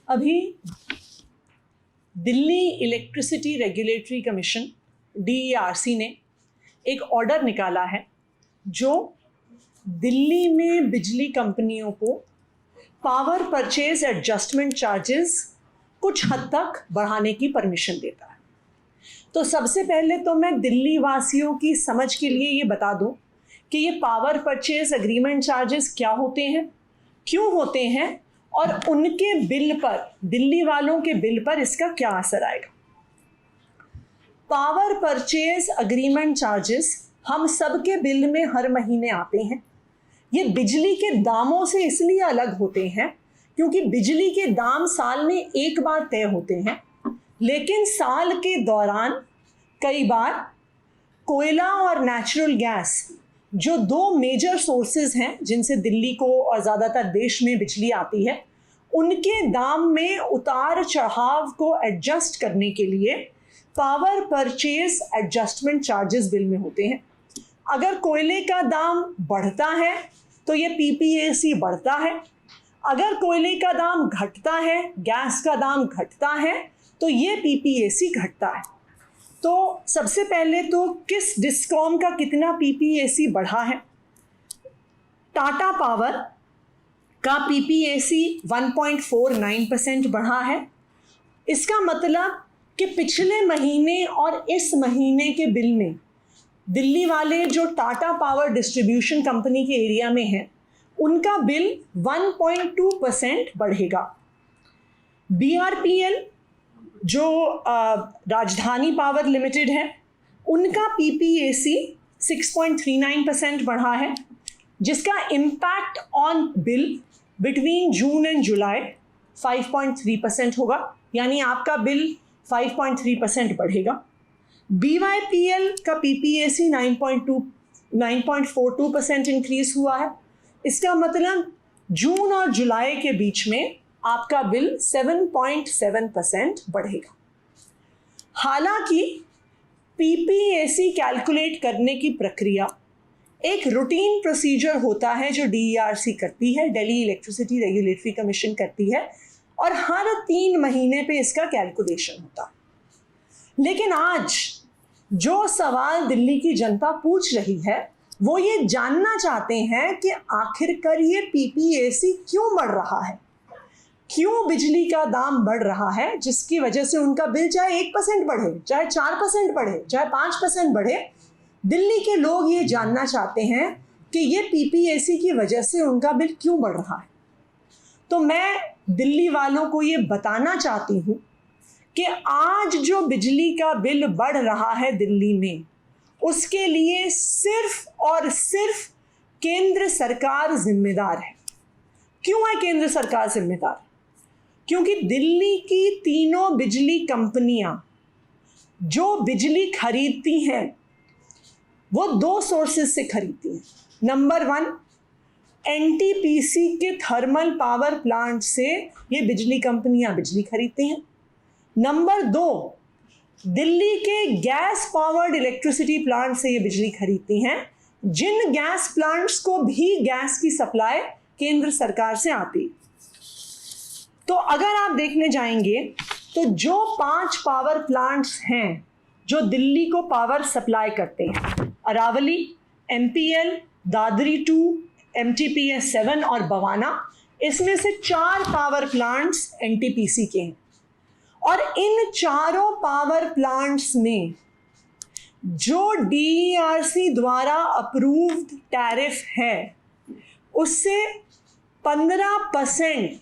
अभी Delhi electricity regulatory commission DERC ने एक ऑर्डर निकाला है जो दिल्ली में बिजली कंपनियों को पावर परचेज एडजस्टमेंट चार्जेस कुछ हद तक बढ़ाने की परमिशन देता है। तो सबसे पहले तो मैं दिल्ली वासियों की समझ के लिए ये बता दूं कि ये पावर परचेज एग्रीमेंट चार्जेस क्या होते हैं, क्यों होते हैं और उनके बिल पर, दिल्ली वालों के बिल पर इसका क्या असर आएगा। पावर परचेज एग्रीमेंट चार्जेस हम सबके बिल में हर महीने आते हैं। ये बिजली के दामों से इसलिए अलग होते हैं क्योंकि बिजली के दाम साल में एक बार तय होते हैं, लेकिन साल के दौरान कई बार कोयला और नेचुरल गैस, जो दो मेजर सोर्सेज हैं जिनसे दिल्ली को और ज़्यादातर देश में बिजली आती है, उनके दाम में उतार चढ़ाव को एडजस्ट करने के लिए power purchase adjustment charges bill में होते हैं। अगर कोयले का दाम बढ़ता है तो ये PPAC बढ़ता है, अगर कोयले का दाम घटता है, गैस का दाम घटता है, तो ये PPAC घटता है। तो सबसे पहले तो किस डिस्कॉम का कितना PPAC बढ़ा है। टाटा पावर का PPAC 1.49% बढ़ा है। इसका मतलब कि पिछले महीने और इस महीने के बिल में दिल्ली वाले जो टाटा पावर डिस्ट्रीब्यूशन कंपनी के एरिया में हैं, उनका बिल 1.2% बढ़ेगा। BRPL जो राजधानी पावर लिमिटेड है, उनका PPAC 6.39% बढ़ा है, जिसका impact on bill between June and July 5.3% होगा, यानी आपका बिल 5.3% बढ़ेगा। BYPL का PPAC 9.42% इंक्रीज हुआ है। इसका मतलब जून और जुलाई के बीच में आपका बिल 7.7% बढ़ेगा। हालांकि PPAC कैलकुलेट करने की प्रक्रिया एक रूटीन प्रोसीजर होता है जो DERC करती है, दिल्ली इलेक्ट्रिसिटी रेगुलेटरी कमीशन करती है, और हर 3 महीने पे इसका कैलकुलेशन होता है। लेकिन आज जो सवाल दिल्ली की जनता पूछ रही है वो ये जानना चाहते हैं कि आखिरकार ये PPAC क्यों बढ़ रहा है, क्यों बिजली का दाम बढ़ रहा है, जिसकी वजह से उनका बिल चाहे 1% बढ़े, चाहे 4% बढ़े, चाहे 5% बढ़े। दिल्ली के लोग ये जानना चाहते हैं कि ये PPAC की वजह से उनका बिल क्यों बढ़ रहा है। तो मैं दिल्ली वालों को ये बताना चाहती हूँ कि आज जो बिजली का बिल बढ़ रहा है दिल्ली में, उसके लिए सिर्फ और सिर्फ केंद्र सरकार जिम्मेदार है। क्यों है केंद्र सरकार जिम्मेदार? क्योंकि दिल्ली की तीनों बिजली कंपनियां जो बिजली खरीदती हैं वो 2 सोर्सेज से खरीदती हैं। नंबर 1, NTPC के थर्मल पावर प्लांट से ये बिजली कंपनियां बिजली खरीदती हैं। नंबर 2, दिल्ली के गैस पावर्ड इलेक्ट्रिसिटी प्लांट से ये बिजली खरीदती हैं, जिन गैस प्लांट्स को भी गैस की सप्लाई केंद्र सरकार से आती। तो अगर आप देखने जाएंगे तो जो 5 पावर प्लांट्स हैं जो दिल्ली को पावर सप्लाई करते हैं, अरावली, MPL, दादरी 2, MTPS 7 और बवाना, इसमें से 4 पावर प्लांट्स NTPC के हैं। और इन चारों पावर प्लांट्स में जो DERC द्वारा अप्रूव्ड टैरिफ है, उससे 15%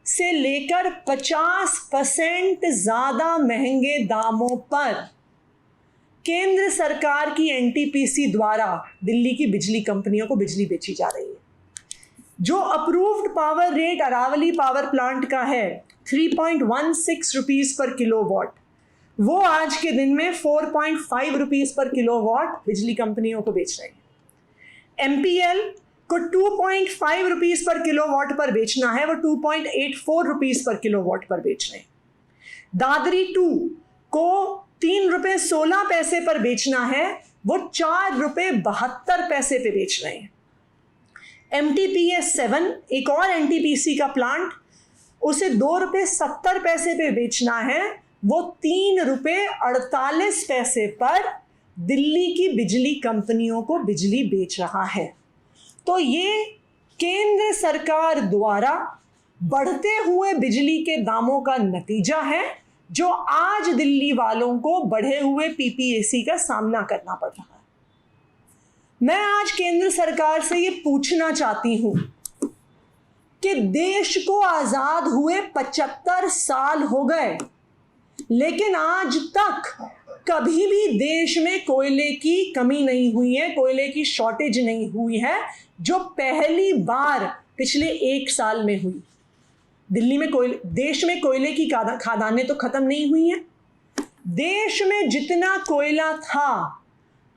से लेकर 50% ज़्यादा महंगे दामों पर केंद्र सरकार की NTPC द्वारा दिल्ली की बिजली कंपनियों को बिजली बेची जा रही है। जो approved power rate Aravali power plant का है 3.16 रुपीज़ पर किलोवाट, वो आज के दिन में 4.5 रुपीज़ पर किलोवाट बिजली कंपनियों को बेच रहे हैं। MPL को 2.5 रुपीज़ पर किलोवाट पर बेचना है, वो 2.84 रुपीज़ पर किलोवाट पर बेच रहे हैं। दादरी 2 को 3 रुपये 16 पैसे पर बेचना है, वो 4 रुपये 72 पैसे पे बेच रहे हैं। MTPS 7 एक और NTPC का प्लांट, उसे 2 रुपये 70 पैसे पे बेचना है, वो 3 रुपये 48 पैसे पर दिल्ली की बिजली कंपनियों को बिजली बेच रहा है। तो ये केंद्र सरकार द्वारा बढ़ते हुए बिजली के दामों का नतीजा है, जो आज दिल्ली वालों को बढ़े हुए पीपीएसी का सामना करना पड़ रहा है। मैं आज केंद्र सरकार से ये पूछना चाहती हूं कि देश को आजाद हुए 75 साल हो गए, लेकिन आज तक कभी भी देश में कोयले की कमी नहीं हुई है, कोयले की शॉर्टेज नहीं हुई है, जो पहली बार पिछले 1 साल में हुई। दिल्ली में देश में कोयले की खादानें तो खत्म नहीं हुई हैं। देश में जितना कोयला था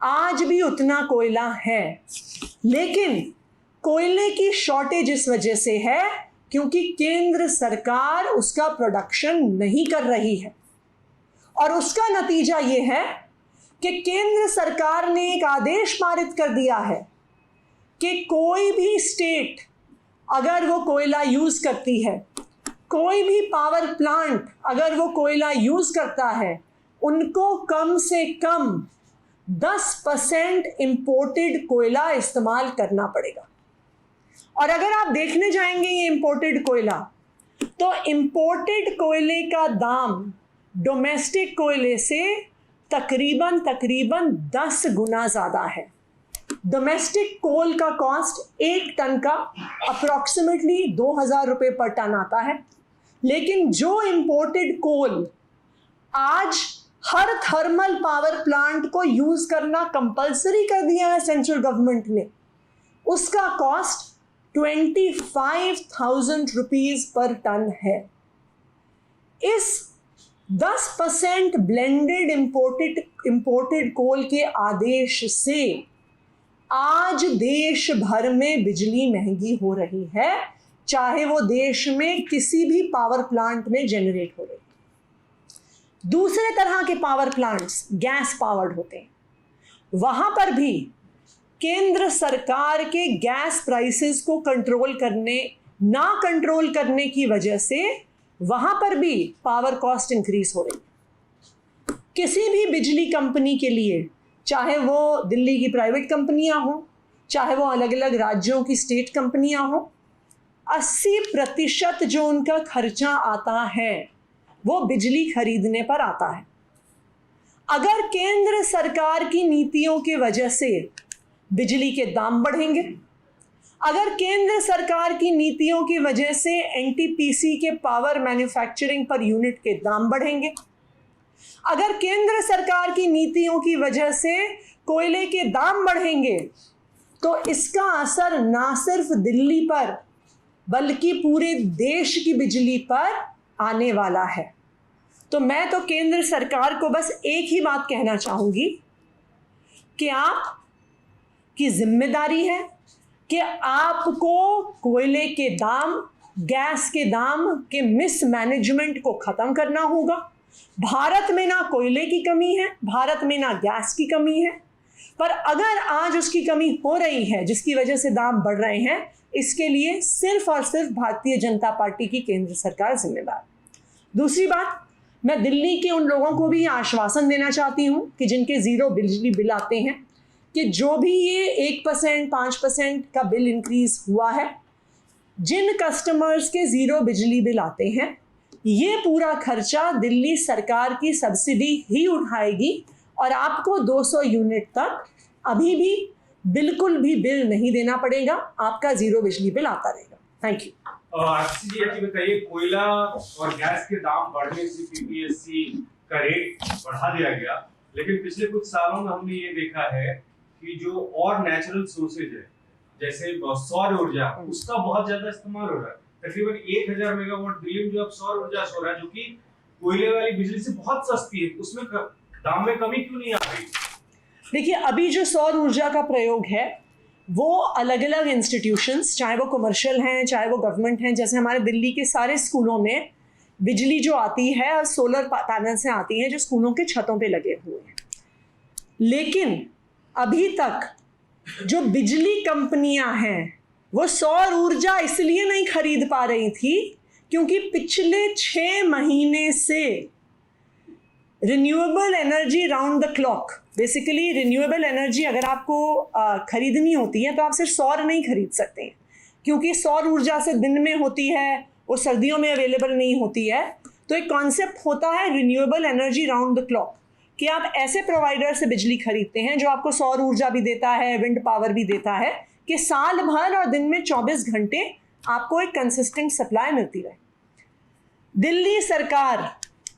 आज भी उतना कोयला है, लेकिन कोयले की शॉर्टेज इस वजह से है क्योंकि केंद्र सरकार उसका प्रोडक्शन नहीं कर रही है। और उसका नतीजा ये है कि केंद्र सरकार ने एक आदेश पारित कर दिया है कि कोई भी स्टेट अगर वो कोयला यूज करती है, कोई भी पावर प्लांट अगर वो कोयला यूज करता है, उनको कम से कम 10% इंपोर्टेड कोयला इस्तेमाल करना पड़ेगा। और अगर आप देखने जाएंगे ये इंपोर्टेड कोयला, तो इंपोर्टेड कोयले का दाम डोमेस्टिक कोयले से तकरीबन 10 गुना ज़्यादा है। डोमेस्टिक कोल का कॉस्ट 1 टन का अप्रॉक्सीमेटली 2000 रुपये पर टन आता है, लेकिन जो इंपोर्टेड कोल आज हर थर्मल पावर प्लांट को यूज करना कंपलसरी कर दिया है सेंट्रल गवर्नमेंट ने, उसका कॉस्ट 25,000 रुपीज पर टन है। इस 10% ब्लेंडेड इंपोर्टेड कोल के आदेश से आज देश भर में बिजली महंगी हो रही है, चाहे वो देश में किसी भी पावर प्लांट में जनरेट हो रही है। दूसरे तरह के पावर प्लांट्स गैस पावर्ड होते हैं, वहां पर भी केंद्र सरकार के गैस प्राइसेस को कंट्रोल करने की वजह से वहां पर भी पावर कॉस्ट इंक्रीज हो रही है। किसी भी बिजली कंपनी के लिए, चाहे वो दिल्ली की प्राइवेट कंपनियां हों, चाहे वो अलग अलग राज्यों की स्टेट कंपनियां हों, 80% जो उनका खर्चा आता है वो बिजली खरीदने पर आता है। अगर केंद्र सरकार की नीतियों की वजह से बिजली के दाम बढ़ेंगे, अगर केंद्र सरकार की नीतियों की वजह से एनटीपीसी के पावर मैन्युफैक्चरिंग पर यूनिट के दाम बढ़ेंगे, अगर केंद्र सरकार की नीतियों की वजह से कोयले के दाम बढ़ेंगे, तो इसका असर ना सिर्फ दिल्ली पर बल्कि पूरे देश की बिजली पर आने वाला है। तो मैं तो केंद्र सरकार को बस एक ही बात कहना चाहूंगी कि आप की जिम्मेदारी है कि आपको कोयले के दाम, गैस के दाम के मिसमैनेजमेंट को खत्म करना होगा। भारत में ना कोयले की कमी है, भारत में ना गैस की कमी है, पर अगर आज उसकी कमी हो रही है जिसकी वजह से दाम बढ़ रहे हैं, इसके लिए सिर्फ और सिर्फ भारतीय जनता पार्टी की केंद्र सरकार जिम्मेदार। दूसरी बात, मैं दिल्ली के उन लोगों को भी आश्वासन देना चाहती हूं कि जिनके 0 बिजली बिल आते हैं, कि जो भी ये 1%, 5% का बिल इंक्रीज हुआ है, जिन कस्टमर्स के 0 बिजली बिल आते हैं, ये पूरा खर्चा दिल्ली सरकार की सब्सिडी ही उठाएगी और आपको 200 यूनिट तक अभी भी बिल्कुल भी बिल नहीं देना पड़ेगा, आपका 0 बिजली बिल आता रहेगा। Thank you. आरसी जी बताइए, कोयला और गैस के दाम बढ़ने से पीपीएससी का रेट बढ़ा दिया गया, लेकिन पिछले कुछ सालों में हमने ये देखा है कि जो और नेचुरल सोर्सेज है जैसे सौर ऊर्जा, उसका बहुत ज्यादा इस्तेमाल हो रहा है। तकरीबन 1000 मेगावाट दिल्ली में जो अब सौर ऊर्जा हो रहा है, जो कि कोयले वाली बिजली से बहुत सस्ती है, उसमें दाम में कमी क्यों नहीं आ रही? देखिए, अभी जो सौर ऊर्जा का प्रयोग है वो अलग अलग इंस्टीट्यूशंस, चाहे वो कमर्शियल हैं चाहे वो गवर्नमेंट हैं, जैसे हमारे दिल्ली के सारे स्कूलों में बिजली जो आती है सोलर पैनल से आती है जो स्कूलों के छतों पे लगे हुए हैं। लेकिन अभी तक जो बिजली कंपनियां हैं वो सौर ऊर्जा इसलिए नहीं खरीद पा रही थी क्योंकि पिछले 6 महीने से renewable energy round the clock, basically renewable energy अगर आपको खरीदनी होती है तो आप सिर्फ सौर नहीं खरीद सकते हैं, क्योंकि सौर ऊर्जा से दिन में होती है और सर्दियों में अवेलेबल नहीं होती है। तो एक कॉन्सेप्ट होता है renewable energy round the clock, कि आप ऐसे प्रोवाइडर से बिजली खरीदते हैं जो आपको सौर ऊर्जा भी देता है, विंड पावर भी देता है, कि साल भर और दिन में 24 घंटे आपको एक कंसिस्टेंट सप्लाई मिलती रहे। दिल्ली सरकार,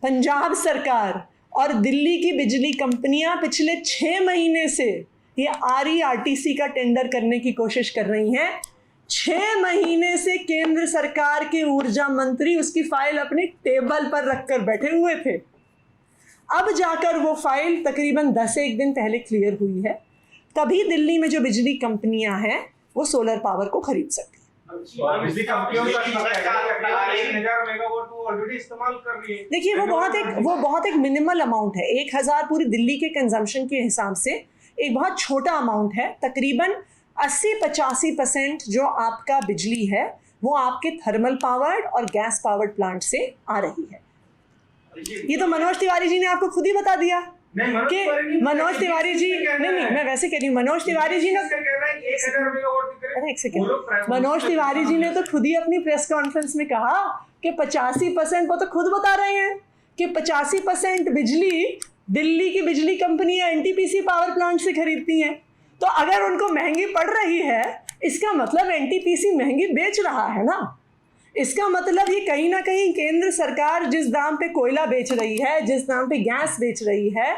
पंजाब सरकार और दिल्ली की बिजली कंपनियां पिछले 6 महीने से ये RE-RTC का टेंडर करने की कोशिश कर रही हैं। 6 महीने से केंद्र सरकार के ऊर्जा मंत्री उसकी फाइल अपनी टेबल पर रखकर बैठे हुए थे। अब जाकर वो फाइल तकरीबन 10 दिन पहले क्लियर हुई है, तभी दिल्ली में जो बिजली कंपनियां हैं वो सोलर पावर को खरीद सकती हैं। बिजली कंपनियों का 1000 मेगावाट वो ऑलरेडी इस्तेमाल कर रही है। देखिए वो बहुत एक मिनिमल अमाउंट है। 1000 पूरी दिल्ली के कंजम्पशन के हिसाब से एक बहुत छोटा अमाउंट है। तकरीबन 80-85% जो आपका बिजली है वो आपके थर्मल पावर्ड और गैस पावर्ड प्लांट से आ रही है। ये तो मनोज तिवारी जी ने आपको खुद ही बता दिया कि मनोज तिवारी जी नहीं, मैं वैसे कह रही हूँ, मनोज तिवारी जी ने, अरे एक सेकेंड, मनोज तिवारी जी ने तो खुद ही अपनी प्रेस कॉन्फ्रेंस में कहा कि 85%, वो तो खुद बता रहे हैं कि 85% बिजली दिल्ली की बिजली कंपनियां NTPC पावर प्लांट से खरीदती हैं। तो अगर उनको महंगी पड़ रही है, इसका मतलब NTPC महंगी बेच रहा है ना। इसका मतलब ये कहीं ना कहीं केंद्र सरकार जिस दाम पे कोयला बेच रही है, जिस दाम पे गैस बेच रही है,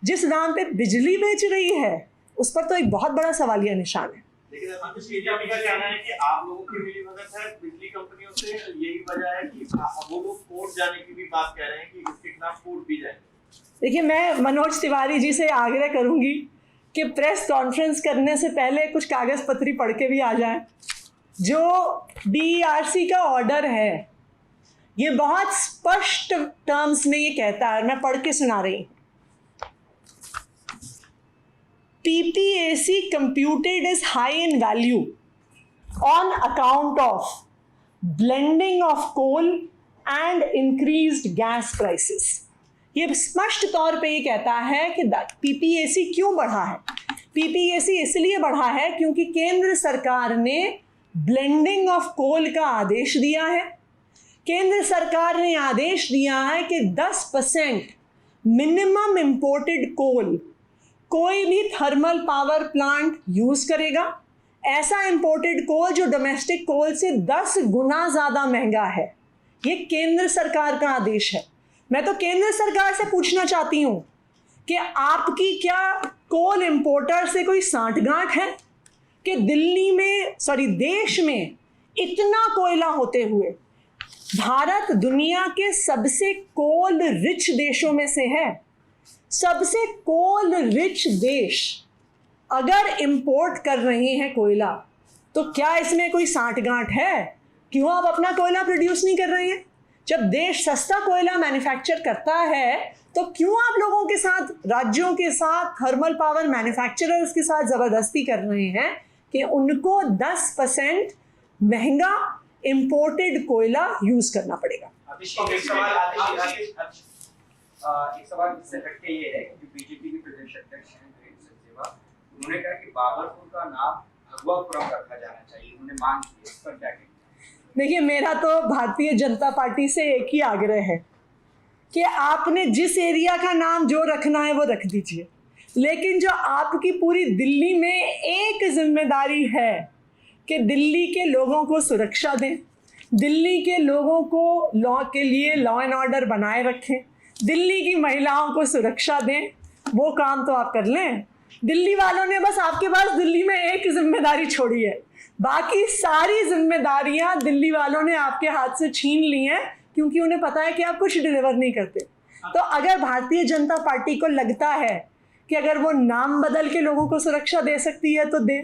जिस दाम पे बिजली बेच रही है, उस पर तो एक बहुत बड़ा सवालिया निशान है। लेकिन आपका कहना है कि आप लोगों की मिलीभगत है बिजली कंपनियों से, यही वजह है कि वो लोग कोर्ट जाने की भी बात कह रहे हैं कि इसके खिलाफ कोर्ट भी जाएंगे। देखिए, मैं मनोज तिवारी जी से आग्रह करूंगी कि प्रेस कॉन्फ्रेंस करने से पहले कुछ कागज पत्री पढ़ के भी आ जाएं। जो DERC का ऑर्डर है ये बहुत स्पष्ट टर्म्स में ये कहता है, मैं पढ़ के सुना रही हूँ। PPAC computed is high in value on account of blending of coal and increased gas prices। ये स्पष्ट तौर पे ये कहता है कि PPAC क्यों बढ़ा है। PPAC इसलिए बढ़ा है क्योंकि केंद्र सरकार ने ब्लेंडिंग ऑफ कोल का आदेश दिया है। केंद्र सरकार ने आदेश दिया है कि 10% मिनिमम इंपोर्टेड कोल कोई भी थर्मल पावर प्लांट यूज करेगा, ऐसा इंपोर्टेड कोल जो डोमेस्टिक कोल से 10 गुना ज़्यादा महंगा है। ये केंद्र सरकार का आदेश है। मैं तो केंद्र सरकार से पूछना चाहती हूँ कि आपकी क्या कोल इंपोर्टर से कोई सांठगांठ है कि दिल्ली में, देश में इतना कोयला होते हुए भारत दुनिया के सबसे कोल रिच देशों में से है। सबसे कोल रिच देश अगर इंपोर्ट कर रहे हैं कोयला, तो क्या इसमें कोई सांठगांठ है? क्यों आप अपना कोयला प्रोड्यूस नहीं कर रहे हैं? जब देश सस्ता कोयला मैन्युफैक्चर करता है तो क्यों आप लोगों के साथ, राज्यों के साथ, थर्मल पावर मैन्युफैक्चरर्स के साथ ज़बरदस्ती कर रहे हैं कि उनको 10% महंगा इंपोर्टेड कोयला यूज करना पड़ेगा? एक सवाल इससे हटके ये है कि बीजेपी के प्रदेश अध्यक्ष हैं वीरेंद्र सचदेवा, उन्होंने कहा कि बाबरपुर का नाम भगवापुरम रखा जाना चाहिए, उन्होंने मांग की है, इस पर क्या कहेंगे? देखिए, मेरा तो भारतीय जनता पार्टी से एक ही आग्रह है कि आपने जिस एरिया का नाम जो रखना है वो रख दीजिए, लेकिन जो आपकी पूरी दिल्ली में एक जिम्मेदारी है कि दिल्ली के लोगों को सुरक्षा दें, दिल्ली के लोगों को लॉ के लिए लॉ एंड ऑर्डर बनाए रखें, दिल्ली की महिलाओं को सुरक्षा दें, वो काम तो आप कर लें। दिल्ली वालों ने बस आपके पास दिल्ली में एक जिम्मेदारी छोड़ी है, बाकी सारी जिम्मेदारियां दिल्ली वालों ने आपके हाथ से छीन ली हैं, क्योंकि उन्हें पता है कि आप कुछ डिलीवर नहीं करते। तो अगर भारतीय जनता पार्टी को लगता है कि अगर वो नाम बदल के लोगों को सुरक्षा दे सकती है तो दे,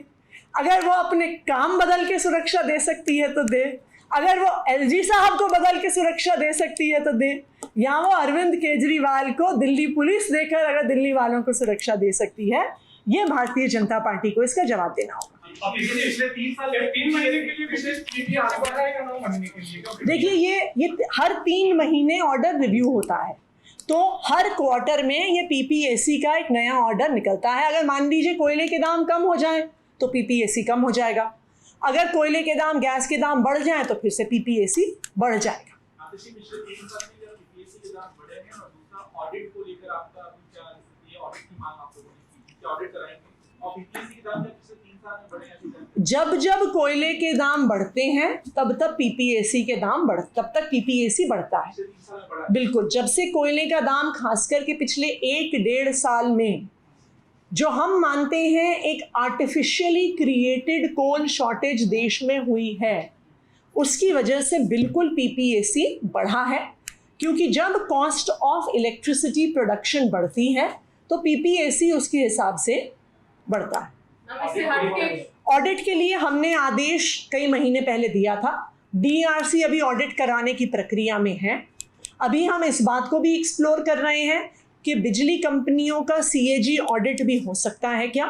अगर वो अपने काम बदल के सुरक्षा दे सकती है तो दे, अगर वो LG साहब को बदल के सुरक्षा दे सकती है तो दे, या वो अरविंद केजरीवाल को दिल्ली पुलिस देकर अगर दिल्ली वालों को सुरक्षा दे सकती है, ये भारतीय जनता पार्टी को इसका जवाब देना होगा। अब पिछले 3 साल 3 महीने के लिए विशेष पीपीएससी बढ़ा है या 9 महीने के लिए? देखिए ये हर 3 महीने ऑर्डर रिव्यू होता है, तो हर क्वार्टर में ये पीपीएससी का एक नया ऑर्डर निकलता है। अगर मान लीजिए कोयले के दाम कम हो जाए तो पीपीएससी कम हो जाएगा, अगर कोयले के दाम, गैस के दाम बढ़ जाए तो फिर से पीपीएससी बढ़ जाएगा। पिछले 3 साल में जब पीपीएससी के दाम बढ़े हैं और दूसरा ऑडिट को लेकर आपका क्या स्थिति है? ऑडिट की मांग आप लोगों ने की, ऑडिट कराएंगे और पीपीएससी के दाम जब पिछले 3 साल में बढ़े हैं, जब जब कोयले के दाम बढ़ते हैं तब तब पीपीएससी के दाम तब तक पीपीएससी बढ़ता है। पिछले 3 साल में बढ़ा है। बिल्कुल, जब से कोयले का दाम खास करके पिछले 1-1.5 साल में जो हम मानते हैं एक आर्टिफिशियली क्रिएटेड कोल शॉर्टेज देश में हुई है, उसकी वजह से बिल्कुल पीपीएससी बढ़ा है, क्योंकि जब कॉस्ट ऑफ इलेक्ट्रिसिटी प्रोडक्शन बढ़ती है तो पीपीएससी उसके हिसाब से बढ़ता है। ऑडिट के लिए हमने आदेश कई महीने पहले दिया था, डीआरसी अभी ऑडिट कराने की प्रक्रिया में है। अभी हम इस बात को भी एक्सप्लोर कर रहे हैं कि बिजली कंपनियों का सीएजी ऑडिट भी हो सकता है क्या।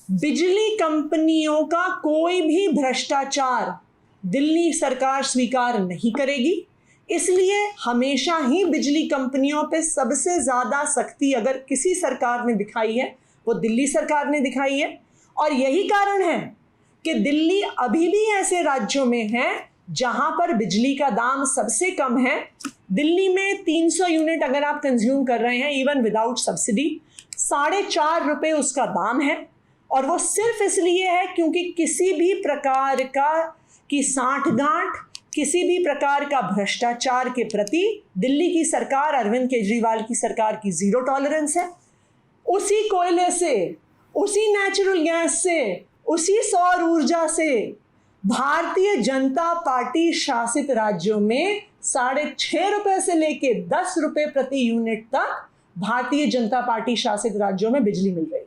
बिजली कंपनियों का कोई भी भ्रष्टाचार दिल्ली सरकार स्वीकार नहीं करेगी, इसलिए हमेशा ही बिजली कंपनियों पे सबसे ज़्यादा सख्ती अगर किसी सरकार ने दिखाई है वो दिल्ली सरकार ने दिखाई है। और यही कारण है कि दिल्ली अभी भी ऐसे राज्यों में है जहां पर बिजली का दाम सबसे कम है। दिल्ली में 300 यूनिट अगर आप कंज्यूम कर रहे हैं इवन विदाउट सब्सिडी, 4.5 रुपये उसका दाम है। और वो सिर्फ इसलिए है क्योंकि किसी भी प्रकार की सांठगांठ, किसी भी प्रकार का भ्रष्टाचार के प्रति दिल्ली की सरकार, अरविंद केजरीवाल की सरकार की जीरो टॉलरेंस है। उसी कोयले से, उसी नेचुरल गैस से, उसी सौर ऊर्जा से भारतीय जनता पार्टी शासित राज्यों में 6.5 रुपये से लेके 10 रुपये प्रति यूनिट तक भारतीय जनता पार्टी शासित राज्यों में बिजली मिल रही है।